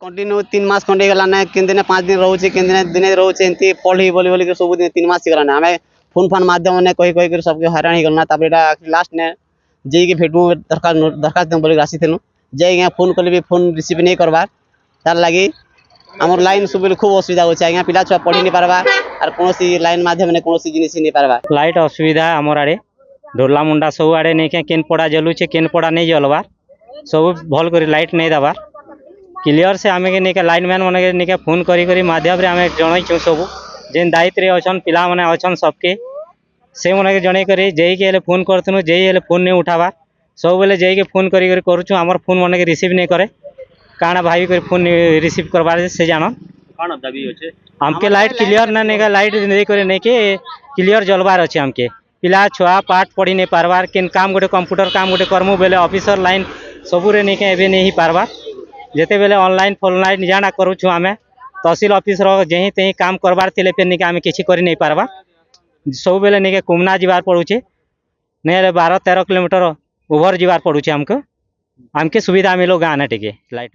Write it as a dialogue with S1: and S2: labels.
S1: continue 3 मास खंडे गला ना किन दिन 5 दिन रहउचे किन दिन रहउचे एंती पढ़ी बोली बोली के सब दिन 3 मास गला ना हमें फोन फान माध्यम ने कही कही कर सबके हैरान ही गलना तापर एटा लास्ट ने जे के भेटू दरखास्त दम बोली आसी थेनु जे आज्ञा फोन कले भी फोन रिसीव नहीं करबार तार लागि हमर लाइन सब खूब असुविधा होचे आज्ञा पिला छुआ पढ़ी नहीं पारबा और कोनोसी लाइन माध्यम ने कोनोसी जिनिस नहीं पारबा
S2: लाइट असुविधा हमर आड़े ढोला मुंडा सब आड़े नहीं के केन पड़ा जलुचे केन पड़ा नहीं जलबार सब भल करी लाइट नहीं दबार क्लियर से आमे के नहीं के लाइन मैन माने के नहीं के फोन करी करी माध्यम रे आमे जणै छु सब जेन दायित्व रे अछन पिला माने अछन सबके से माने के जणै करी जेई के फोन करथनु जेई हेले फोन नहीं उठावा सब बेले जेई के फोन करी करी करूछु हमर फोन माने के रिसीव नहीं करे काना भाई कर फोन रिसीव करबार से जानो
S3: कौन दाबी होचे
S2: हमके लाइट क्लियर ना नेगा लाइट नहीं करे नहीं के क्लियर जलबार अच्छे हमके पिला छुआ पाठ पढ़ी नहीं पारबार केन काम गोटे कंप्यूटर काम गोटे करमु बेले ऑफिसर लाइन सबुरे नहीं के एबे नहीं पारबार जेते बेले ऑनलाइन फोनलाइन जाना करूछु आमे तहसील ऑफिस रो जेही तेही काम करबार थिले फेर नहीं के आमे किछि करी नहीं पारबा सब बेले नहीं के कुमना जीवार पड़ुचे नहीं 12-13 किलोमीटर ओवर जीवार पड़ुचे हमके सुविधा मिलो गाना टिके लाइट